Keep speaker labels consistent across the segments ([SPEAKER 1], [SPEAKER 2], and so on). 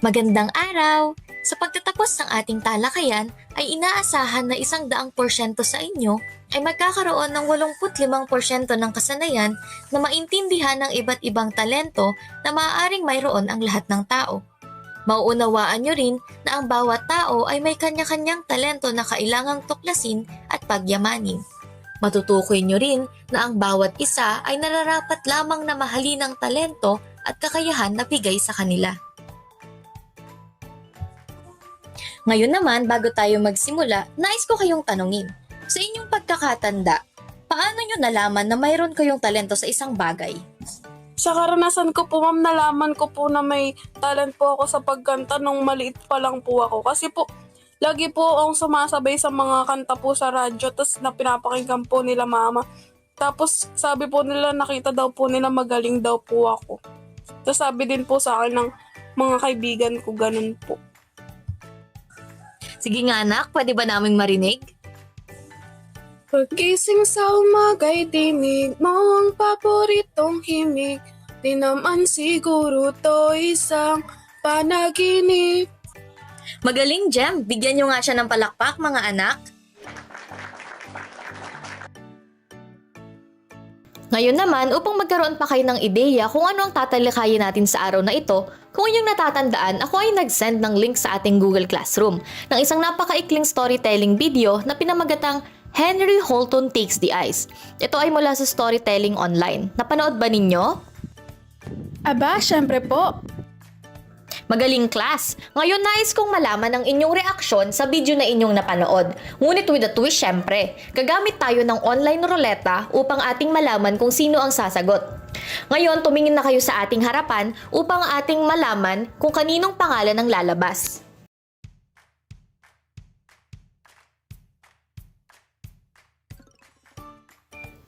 [SPEAKER 1] Magandang araw! Sa pagtatapos ng ating talakayan ay inaasahan na 100% sa inyo ay magkakaroon ng 85% ng kasanayan na maintindihan ng iba't ibang talento na maaaring mayroon ang lahat ng tao. Mauunawaan nyo rin na ang bawat tao ay may kanya-kanyang talento na kailangang tuklasin at pagyamanin. Matutukoy nyo rin na ang bawat isa ay nararapat lamang na mahalin ang talento at kakayahan na bigay sa kanila. Ngayon naman, bago tayo magsimula, nais ko kayong tanungin. Sa inyong pagkakatanda, paano nyo nalaman na mayroon kayong talento sa isang bagay?
[SPEAKER 2] Sa karanasan ko po, ma'am, nalaman ko po na may talent po ako sa pagkanta nung maliit pa lang po ako. Kasi po, lagi po akong sumasabay sa mga kanta po sa radyo, tapos na pinapakinggan po nila mama. Tapos sabi po nila, nakita daw po nila magaling daw po ako. Tapos sabi din po sa akin ng mga kaibigan ko, ganun po.
[SPEAKER 1] Sige nga anak, pwede ba naming marinig?
[SPEAKER 2] Paggising sa umaga'y dinig mo ang paboritong himig. Di naman siguro to isang panaginip.
[SPEAKER 1] Magaling, Jem! Bigyan nyo nga siya ng palakpak, mga anak. Ngayon naman, upang magkaroon pa kayo ng ideya kung ano ang tatalakayin natin sa araw na ito, kung inyong natatandaan, ako ay nag-send ng link sa ating Google Classroom ng isang napakaikling storytelling video na pinamagatang Henry Holton Takes the Ice. Ito ay mula sa Storytelling Online. Napanood ba ninyo?
[SPEAKER 2] Aba, syempre po.
[SPEAKER 1] Magaling class! Ngayon nais kong malaman ang inyong reaksyon sa video na inyong napanood. Ngunit with a twist syempre, gagamit tayo ng online ruleta upang ating malaman kung sino ang sasagot. Ngayon tumingin na kayo sa ating harapan upang ating malaman kung kaninong pangalan ang lalabas.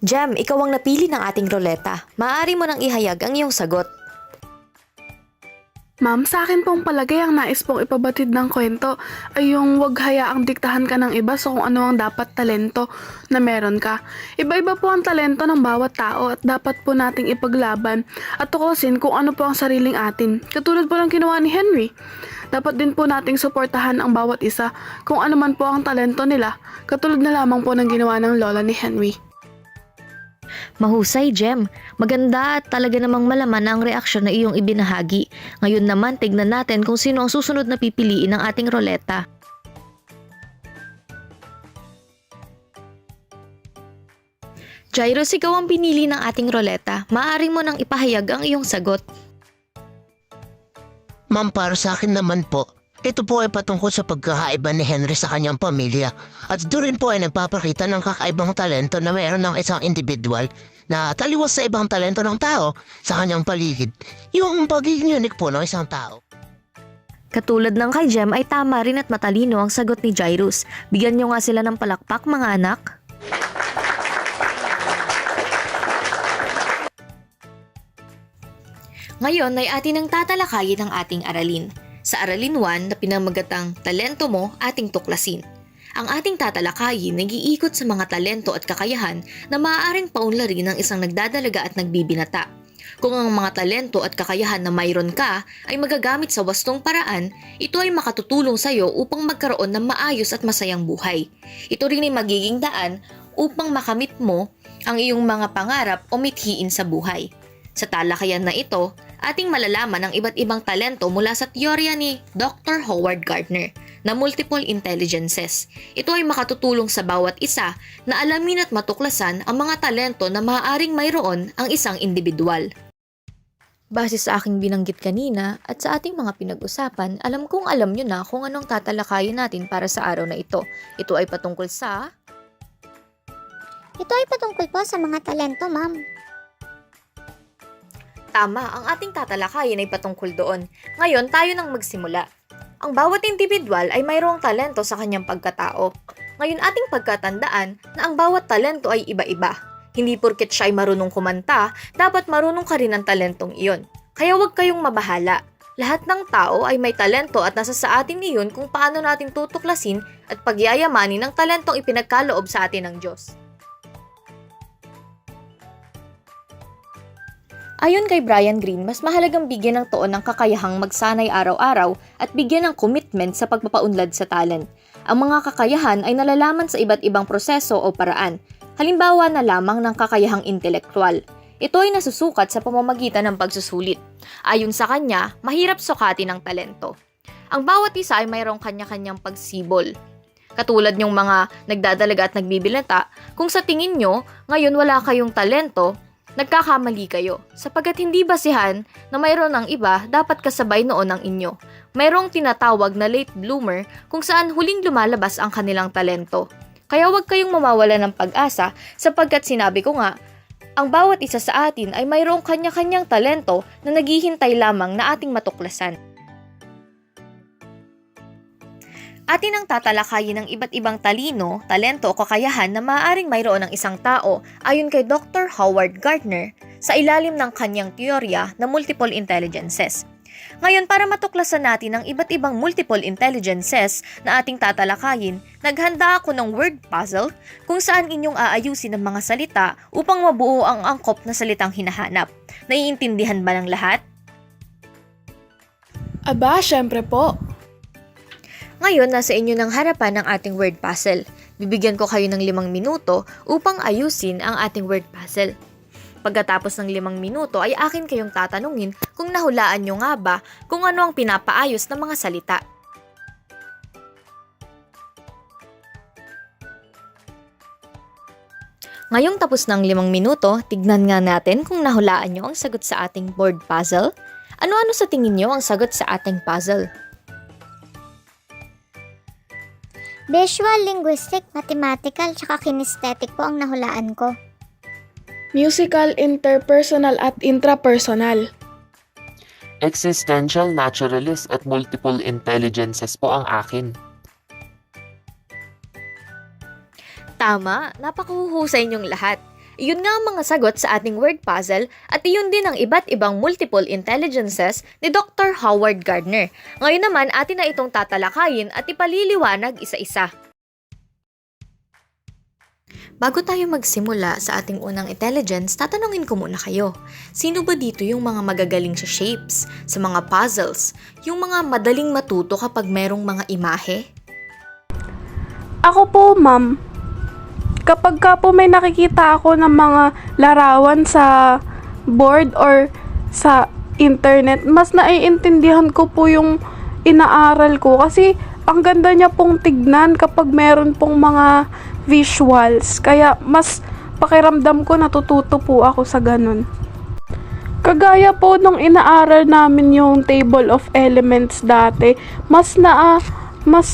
[SPEAKER 1] Jem, ikaw ang napili ng ating ruleta. Maaari mo nang ihayag ang iyong sagot.
[SPEAKER 2] Ma'am, sa akin pong palagay ang nais pong ipabatid ng kwento ay yung wag hayaang diktahan ka ng iba sa kung ano ang dapat talento na meron ka. Iba-iba po ang talento ng bawat tao at dapat po nating ipaglaban at tuklasin kung ano po ang sariling atin. Katulad po ng ginawa ni Henry. Dapat din po nating suportahan ang bawat isa kung ano man po ang talento nila, katulad na lamang po ng ginawa ng lola ni Henry.
[SPEAKER 1] Mahusay, Jem. Maganda at talaga namang malaman ang reaksyon na iyong ibinahagi. Ngayon naman, tignan natin kung sino ang susunod na pipiliin ng ating ruleta. Jairus, ikaw ang pinili ng ating ruleta. Maaari mo nang ipahayag ang iyong sagot.
[SPEAKER 3] Ma'am, para sa akin naman po, ito po ay patungkol sa pagkakaiba ni Henry sa kanyang pamilya. At doon rin po ay nagpapakita ng kakaibang talento na mayroon ng isang individual na taliwas sa ibang talento ng tao sa kanyang paligid. Yung pagiging unique po ng isang tao.
[SPEAKER 1] Katulad ng kay Jem ay tama rin at matalino ang sagot ni Jairus. Bigyan nyo nga sila ng palakpak, mga anak. Ngayon ay atin ang tatalakayin ang ating aralin. Sa Aralin 1 na pinamagatang Talento Mo, Ating Tuklasin. Ang ating tatalakayin nag-iikot sa mga talento at kakayahan na maaaring paunlarin ng isang nagdadalaga at nagbibinata. Kung ang mga talento at kakayahan na mayroon ka ay magagamit sa wastong paraan, ito ay makatutulong sa iyo upang magkaroon ng maayos at masayang buhay. Ito rin ay magiging daan upang makamit mo ang iyong mga pangarap o mithiin sa buhay. Sa talakayan na ito, ating malalaman ang iba't ibang talento mula sa teorya ni Dr. Howard Gardner na multiple intelligences. Ito ay makatutulong sa bawat isa na alamin at matuklasan ang mga talento na maaaring mayroon ang isang individual. Base sa aking binanggit kanina at sa ating mga pinag-usapan, alam kong alam nyo na kung anong tatalakayin natin para sa araw na ito. Ito ay patungkol sa...
[SPEAKER 4] Ito ay patungkol po sa mga talento, ma'am.
[SPEAKER 1] Tama, ang ating tatalakayin ay patungkol doon. Ngayon, tayo nang magsimula. Ang bawat individual ay mayroong talento sa kanyang pagkatao. Ngayon, ating pagkatandaan na ang bawat talento ay iba-iba. Hindi porket siya ay marunong kumanta, dapat marunong ka rin ang talentong iyon. Kaya huwag kayong mabahala. Lahat ng tao ay may talento at nasa sa atin iyon kung paano natin tutuklasin at pagyayamanin ang talentong ipinagkaloob sa atin ng Diyos. Ayon kay Brian Greene, mas mahalagang bigyan ng tuon ng kakayahang magsanay araw-araw at bigyan ng commitment sa pagpapaunlad sa talent. Ang mga kakayahan ay nalalaman sa iba't ibang proseso o paraan. Halimbawa na lamang ng kakayahang intelektual. Ito ay nasusukat sa pamamagitan ng pagsusulit. Ayon sa kanya, mahirap sukatin ang talento. Ang bawat isa ay mayroong kanya-kanyang pagsibol. Katulad yung mga nagdadalaga at nagbibilata, kung sa tingin nyo, ngayon wala kayong talento, nagkakamali kayo, sapagkat hindi basihan na mayroon ang iba dapat kasabay noon ang inyo. Mayroong tinatawag na late bloomer kung saan huling lumalabas ang kanilang talento. Kaya huwag kayong mamawala ng pag-asa sapagkat sinabi ko nga, ang bawat isa sa atin ay mayroong kanya-kanyang talento na naghihintay lamang na ating matuklasan. Atin ang tatalakayin ng iba't ibang talino, talento o kakayahan na maaaring mayroon ng isang tao ayon kay Dr. Howard Gardner sa ilalim ng kanyang teorya na multiple intelligences. Ngayon, para matuklasan natin ang iba't ibang multiple intelligences na ating tatalakayin, naghanda ako ng word puzzle kung saan inyong aayusin ang mga salita upang mabuo ang angkop na salitang hinahanap. Naiintindihan ba ng lahat?
[SPEAKER 2] Aba, syempre po.
[SPEAKER 1] Ngayon, nasa inyo ng harapan ang ating word puzzle. Bibigyan ko kayo ng 5 minuto upang ayusin ang ating word puzzle. Pagkatapos ng 5 minuto ay akin kayong tatanungin kung nahulaan nyo nga ba kung ano ang pinapaayos ng mga salita. Ngayong tapos ng 5 minuto, tignan nga natin kung nahulaan nyo ang sagot sa ating word puzzle. Ano-ano sa tingin nyo ang sagot sa ating puzzle?
[SPEAKER 4] Visual, linguistic, mathematical, tsaka kinesthetic po ang nahulaan ko.
[SPEAKER 2] Musical, interpersonal at intrapersonal.
[SPEAKER 5] Existential, naturalist at multiple intelligences po ang akin.
[SPEAKER 1] Tama, napakahuhusay niyong lahat. Iyon nga ang mga sagot sa ating word puzzle at iyon din ang iba't ibang multiple intelligences ni Dr. Howard Gardner. Ngayon naman atin na itong tatalakayin at ipaliliwanag isa-isa. Bago tayo magsimula sa ating unang intelligence, tatanungin ko muna kayo. Sino ba dito yung mga magagaling sa shapes, sa mga puzzles, yung mga madaling matuto kapag merong mga imahe?
[SPEAKER 2] Ako po, ma'am. Kapag ka po may nakikita ako ng mga larawan sa board or sa internet, mas naiintindihan ko po yung inaaral ko kasi ang ganda niya pong tignan kapag meron pong mga visuals. Kaya mas pakiramdam ko natututo po ako sa ganun. Kagaya po nung inaaral namin yung table of elements dati, mas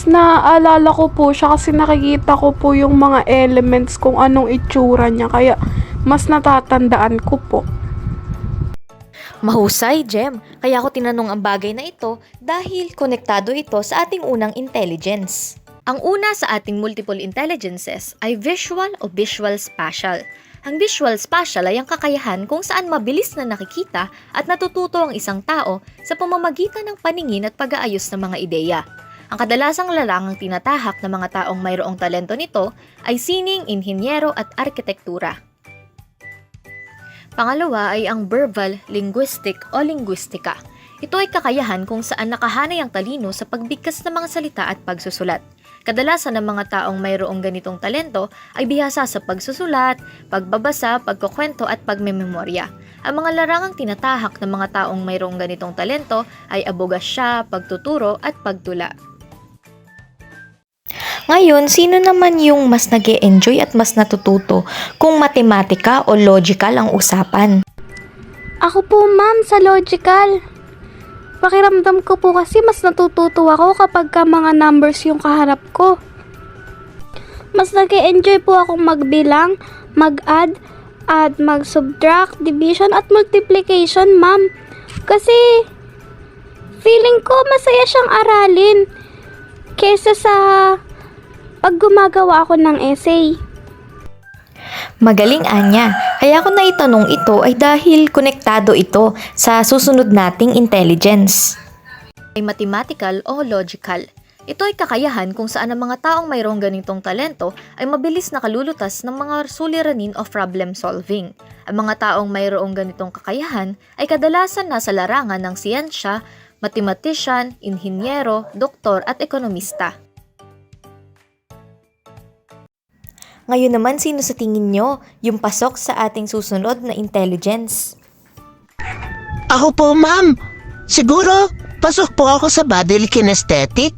[SPEAKER 2] naaalala ko po siya kasi nakikita ko po yung mga elements kung anong itsura niya. Kaya mas natatandaan ko po.
[SPEAKER 1] Mahusay, Jem. Kaya ako tinanong ang bagay na ito dahil konektado ito sa ating unang intelligence. Ang una sa ating multiple intelligences ay visual o visual spatial. Ang visual spatial ay ang kakayahan kung saan mabilis na nakikita at natututo ang isang tao sa pamamagitan ng paningin at pag-aayos ng mga ideya. Ang kadalasang larangang tinatahak ng mga taong mayroong talento nito ay sining, inhinyero at arkitektura. Pangalawa ay ang verbal, linguistic o linguistika. Ito ay kakayahan kung saan nakahanay ang talino sa pagbigkas ng mga salita at pagsusulat. Kadalasan ng mga taong mayroong ganitong talento ay bihasa sa pagsusulat, pagbabasa, pagkukwento at pagmememorya. Ang mga larangang tinatahak ng mga taong mayroong ganitong talento ay abogasya, pagtuturo at pagtula. Ngayon, sino naman yung mas nag-e-enjoy at mas natututo kung matematika o logical ang usapan?
[SPEAKER 6] Ako po, ma'am, sa logical. Pakiramdam ko po kasi mas natututo ako kapag ka mga numbers yung kaharap ko. Mas nag-e-enjoy po akong magbilang, mag-add, mag-subtract, division at multiplication, ma'am. Kasi feeling ko masaya siyang aralin kesa sa pag gumagawa ako ng essay.
[SPEAKER 1] Magaling, Anya. Kaya ko naitanong ito ay dahil konektado ito sa susunod nating intelligence. Ay mathematical o logical. Ito ay kakayahan kung saan ang mga taong mayroong ganitong talento ay mabilis nakalulutas ng mga suliranin o problem solving. Ang mga taong mayroong ganitong kakayahan ay kadalasan nasa larangan ng siyensya, mathematician, inhinyero, doktor at ekonomista. Ngayon naman, sino sa tingin nyo yung pasok sa ating susunod na intelligence?
[SPEAKER 3] Ako po, ma'am. Siguro, pasok po ako sa bodily kinesthetic.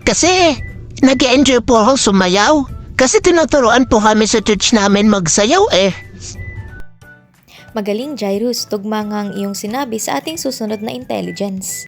[SPEAKER 3] Kasi, nag-enjoy po ako sumayaw. Kasi tinuturuan po kami sa church namin magsayaw eh.
[SPEAKER 1] Magaling, Jairus. Tugma nga ang iyong sinabi sa ating susunod na intelligence.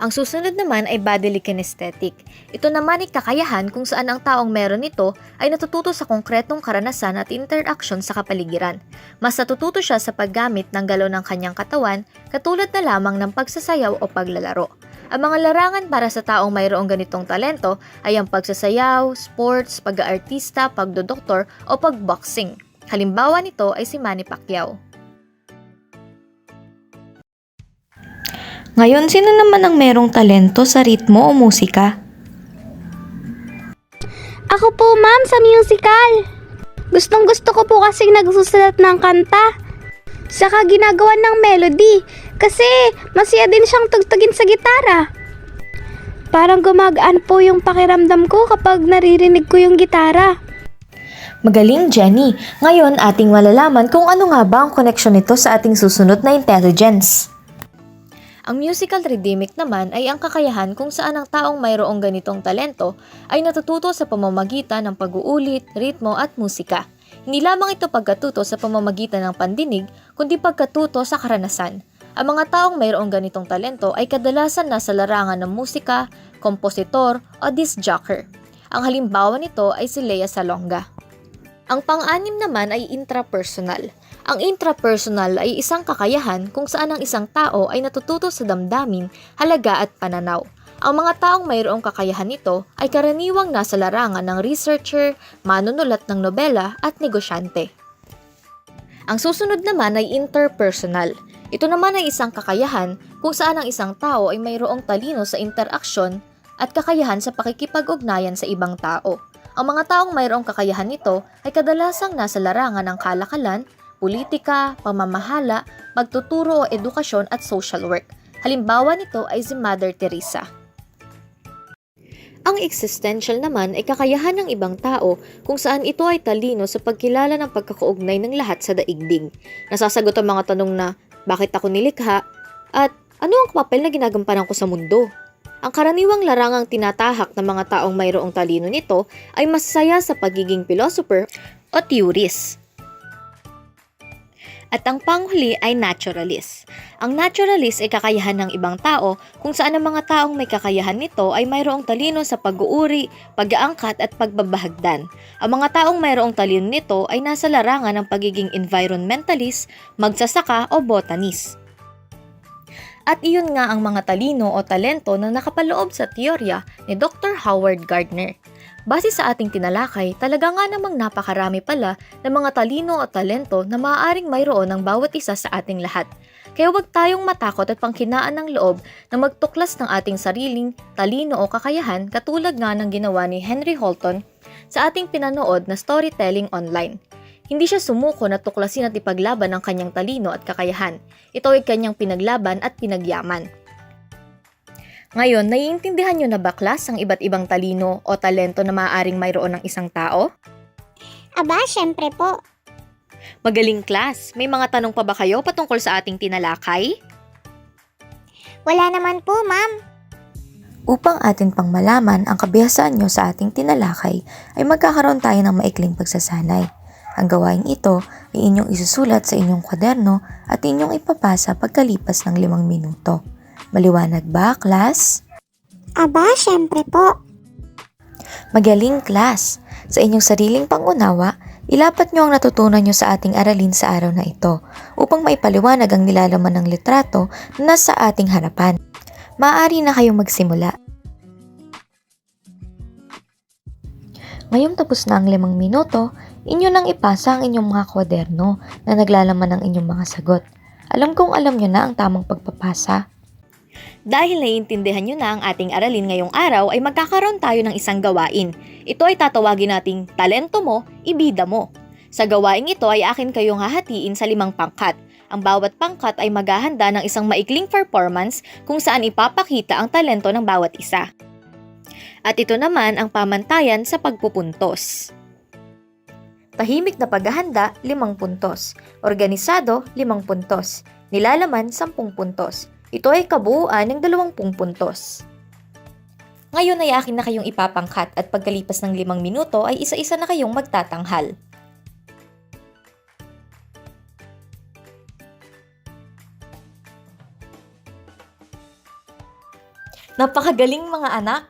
[SPEAKER 1] Ang susunod naman ay bodily kinesthetic. Ito naman ay kakayahan kung saan ang taong meron nito ay natututo sa konkretong karanasan at interaksyon sa kapaligiran. Mas natututo siya sa paggamit ng galaw ng kanyang katawan katulad na lamang ng pagsasayaw o paglalaro. Ang mga larangan para sa taong mayroong ganitong talento ay ang pagsasayaw, sports, pag-aartista, pagdodoktor o pagboxing. Halimbawa nito ay si Manny Pacquiao. Ngayon, sino naman ang merong talento sa ritmo o musika?
[SPEAKER 6] Ako po, ma'am, sa musical. Gustong gusto ko po kasing nagsusulat ng kanta. Saka ginagawa ng melody. Kasi masaya din siyang tugtugin sa gitara. Parang gumagaan po yung pakiramdam ko kapag naririnig ko yung gitara.
[SPEAKER 1] Magaling, Jenny. Ngayon, ating malalaman kung ano nga ba ang koneksyon nito sa ating susunod na intelligence. Ang musical rhythmic naman ay ang kakayahan kung saan ang taong mayroong ganitong talento ay natututo sa pamamagitan ng pag-uulit, ritmo at musika. Hindi lamang ito pagkatuto sa pamamagitan ng pandinig, kundi pagkatuto sa karanasan. Ang mga taong mayroong ganitong talento ay kadalasan nasa larangan ng musika, kompositor o disc jockey. Ang halimbawa nito ay si Lea Salonga. Ang pang-anim naman ay intrapersonal. Ang intrapersonal ay isang kakayahan kung saan ang isang tao ay natututo sa damdamin, halaga at pananaw. Ang mga taong mayroong kakayahan nito ay karaniwang nasa larangan ng researcher, manunulat ng nobela at negosyante. Ang susunod naman ay interpersonal. Ito naman ay isang kakayahan kung saan ang isang tao ay mayroong talino sa interaksyon at kakayahan sa pakikipag-ugnayan sa ibang tao. Ang mga taong mayroong kakayahan nito ay kadalasang nasa larangan ng kalakalan, politika, pamamahala, pagtuturo o edukasyon at social work. Halimbawa nito ay si Mother Teresa. Ang existential naman ay kakayahan ng ibang tao kung saan ito ay talino sa pagkilala ng pagkakaugnay ng lahat sa daigdig. Nasasagot ang mga tanong na, bakit ako nilikha? At ano ang papel na ginagampanan ko sa mundo? Ang karaniwang larangang tinatahak ng mga taong mayroong talino nito ay masaya sa pagiging philosopher o theorist. At ang panghuli ay naturalist. Ang naturalist ay kakayahan ng ibang tao kung saan ang mga taong may kakayahan nito ay mayroong talino sa pag-uuri, pag-aangkat at pagbabahagdan. Ang mga taong mayroong talino nito ay nasa larangan ng pagiging environmentalist, magsasaka o botanist. At iyon nga ang mga talino o talento na nakapaloob sa teorya ni Dr. Howard Gardner. Base sa ating tinalakay, talaga nga namang napakarami pala ng mga talino o talento na maaaring mayroon ng bawat isa sa ating lahat. Kaya huwag tayong matakot at panghinaan ng loob na magtuklas ng ating sariling talino o kakayahan katulad nga ng ginawa ni Henry Holton sa ating pinanood na storytelling online. Hindi siya sumuko na tuklasin at ipaglaban ang kanyang talino at kakayahan. Ito ay kanyang pinaglaban at pinagyaman. Ngayon, naiintindihan nyo na ba, class, ang iba't ibang talino o talento na maaaring mayroon ng isang tao?
[SPEAKER 4] Aba, syempre po.
[SPEAKER 1] Magaling, class. May mga tanong pa ba kayo patungkol sa ating tinalakay?
[SPEAKER 4] Wala naman po, ma'am.
[SPEAKER 1] Upang atin pang malaman ang kabihasaan nyo sa ating tinalakay, ay magkakaroon tayo ng maikling pagsasanay. Ang gawaing ito ay inyong isusulat sa inyong kwaderno at inyong ipapasa pagkalipas ng 5 minuto. Maliwanag ba, class?
[SPEAKER 4] Aba, syempre po.
[SPEAKER 1] Magaling, class. Sa inyong sariling pangunawa, ilapat nyo ang natutunan nyo sa ating aralin sa araw na ito upang maipaliwanag ang nilalaman ng litrato na nasa ating harapan. Maaari na kayong magsimula. Ngayong tapos na ang 5 minuto, inyo nang ipasa ang inyong mga kwaderno na naglalaman ng inyong mga sagot. Alam kong alam nyo na ang tamang pagpapasa. Dahil naiintindihan nyo na ang ating aralin ngayong araw ay magkakaroon tayo ng isang gawain. Ito ay tatawagin nating talento mo, ibida mo. Sa gawaing ito ay akin kayong hahatiin sa 5 pangkat. Ang bawat pangkat ay maghahanda ng isang maikling performance kung saan ipapakita ang talento ng bawat isa. At ito naman ang pamantayan sa pagpupuntos. Tahimik na paghahanda, 5 puntos. Organisado, 5 puntos. Nilalaman, 10 puntos. Ito ay kabuuan ng 20 puntos. Ngayon ay akin na kayong ipapangkat at pagkalipas ng 5 minuto ay isa-isa na kayong magtatanghal. Napakagaling mga anak!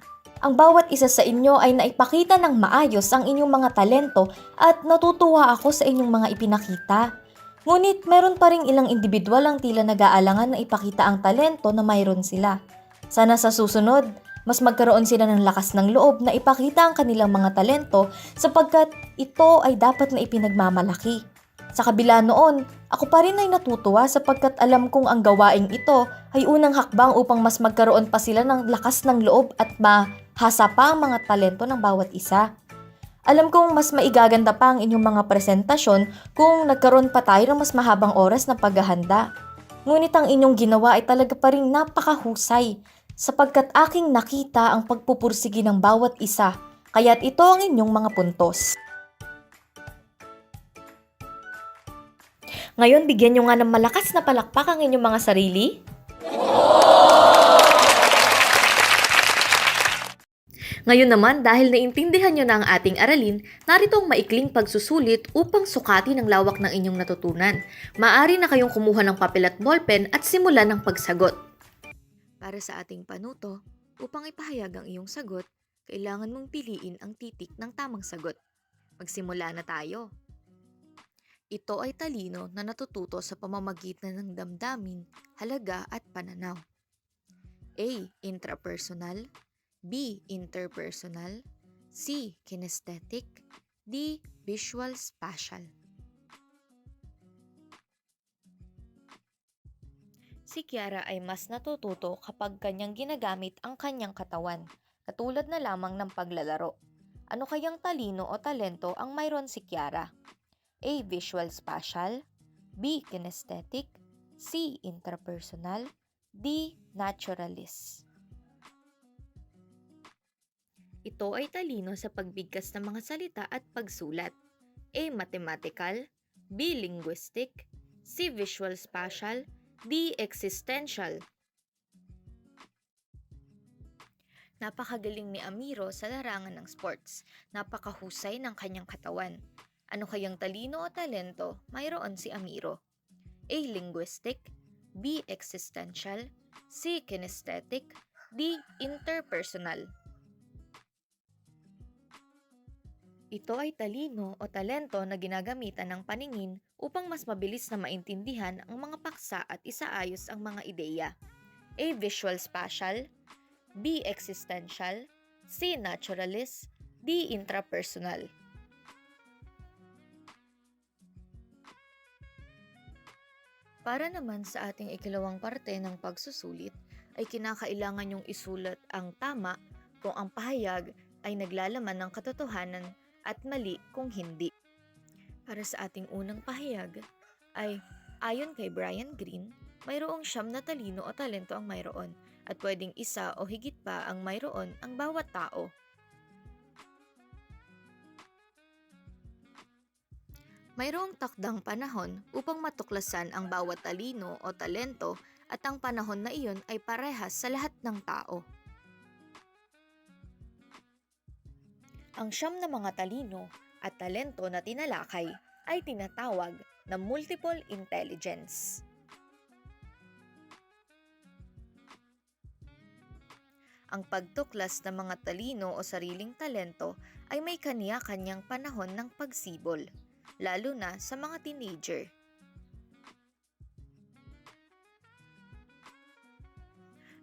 [SPEAKER 1] Ang bawat isa sa inyo ay naipakita ng maayos ang inyong mga talento at natutuwa ako sa inyong mga ipinakita. Ngunit meron pa ring ilang individual ang tila nag-aalangan na ipakita ang talento na mayroon sila. Sana sa susunod, mas magkaroon sila ng lakas ng loob na ipakita ang kanilang mga talento sapagkat ito ay dapat na ipinagmamalaki. Sa kabila noon, ako pa rin ay natutuwa sapagkat alam kong ang gawaing ito ay unang hakbang upang mas magkaroon pa sila ng lakas ng loob at mahasa pa ang mga talento ng bawat isa. Alam kong mas maigaganda pa ang inyong mga presentasyon kung nagkaroon pa tayo ng mas mahabang oras na paghahanda. Ngunit ang inyong ginawa ay talaga pa rin napakahusay sapagkat aking nakita ang pagpupursigi ng bawat isa, kaya't ito ang inyong mga puntos. Ngayon, bigyan nyo nga ng malakas na palakpak ang inyong mga sarili. Ngayon naman, dahil naintindihan nyo na ang ating aralin, narito ang maikling pagsusulit upang sukatin ang lawak ng inyong natutunan. Maaari na kayong kumuha ng papel at ballpen at simulan ng pagsagot. Para sa ating panuto, upang ipahayag ang iyong sagot, kailangan mong piliin ang titik ng tamang sagot. Magsimula na tayo. Ito ay talino na natututo sa pamamagitan ng damdamin, halaga at pananaw. A. Intrapersonal. B. Interpersonal. C. Kinesthetic. D. Visual spatial. Si Kiara ay mas natututo kapag kanyang ginagamit ang kanyang katawan, katulad na lamang ng paglalaro. Ano kayang talino o talento ang mayroon si Kiara? A. Visual spatial. B. Kinesthetic. C. Intrapersonal. D. Naturalist. Ito ay talino sa pagbigkas ng mga salita at pagsulat. A. Mathematical. B. Linguistic. C. Visual spatial. D. Existential. Napakagaling ni Amiro sa larangan ng sports. Napakahusay ng kanyang katawan. Ano kayang talino o talento mayroon si Amiro? A. Linguistic. B. Existential. C. Kinesthetic. D. Interpersonal. Ito ay talino o talento na ginagamitan ng paningin upang mas mabilis na maintindihan ang mga paksa at isaayos ang mga ideya. A. Visual spatial. B. Existential. C. Naturalist. D. Intrapersonal. Para naman sa ating ikalawang parte ng pagsusulit, ay kinakailangan yung isulat ang tama kung ang pahayag ay naglalaman ng katotohanan at mali kung hindi. Para sa ating unang pahayag ay ayon kay Brian Greene, mayroong 9 na talino o talento ang mayroon at pwedeng isa o higit pa ang mayroon ang bawat tao. Mayroong takdang panahon upang matuklasan ang bawat talino o talento at ang panahon na iyon ay parehas sa lahat ng tao. Ang 9 na mga talino at talento na tinalakay ay tinatawag na multiple intelligence. Ang pagtuklas ng mga talino o sariling talento ay may kaniya-kanyang panahon ng pagsibol, lalo na sa mga teenager.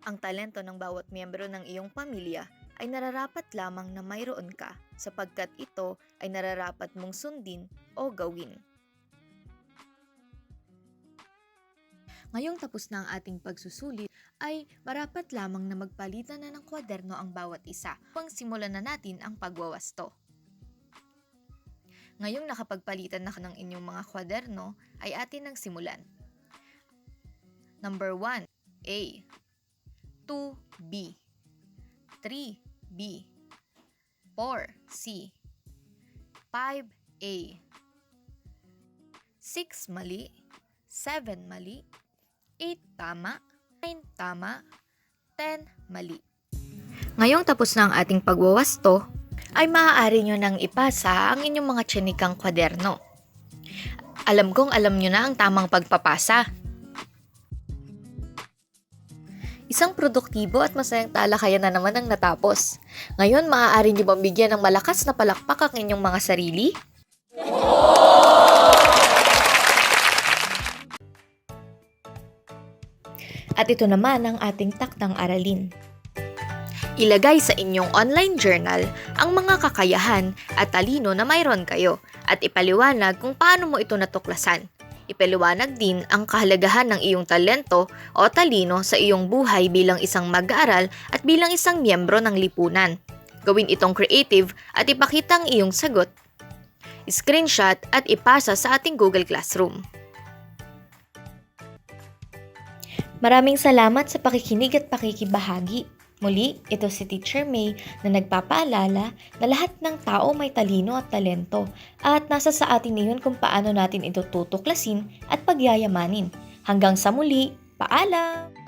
[SPEAKER 1] Ang talento ng bawat miyembro ng iyong pamilya ay nararapat lamang na mayroon ka sapagkat ito ay nararapat mong sundin o gawin. Ngayong tapos na ang ating pagsusulit, ay marapat lamang na magpalitan na ng kwaderno ang bawat isa upang simulan na natin ang pagwawasto. Ngayong nakapagpalitan na ng inyong mga kwaderno, ay atin nang simulan. Number 1, A. 2, B. 3, B. 4, C. 5, A. 6, mali. 7, mali. 8, tama. 9, tama. 10, mali. Ngayong tapos na ang ating pagwawasto, ay maaari nyo nang ipasa ang inyong mga tsinikang kwaderno. Alam kong alam nyo na ang tamang pagpapasa. Isang produktibo at masayang talakayan na naman ang natapos. Ngayon, maaari nyo bang bigyan ng malakas na palakpak ang inyong mga sarili? At ito naman ang ating taktang aralin. Ilagay sa inyong online journal ang mga kakayahan at talino na mayroon kayo at ipaliwanag kung paano mo ito natuklasan. Ipaliwanag din ang kahalagahan ng iyong talento o talino sa iyong buhay bilang isang mag-aaral at bilang isang miyembro ng lipunan. Gawin itong creative at ipakita ang iyong sagot. Screenshot at ipasa sa ating Google Classroom. Maraming salamat sa pakikinig at pakikibahagi. Muli, ito si Teacher May na nagpapaalala na lahat ng tao may talino at talento at nasa sa atin ngayon kung paano natin ito tutuklasin at pagyayamanin. Hanggang sa muli, paalam!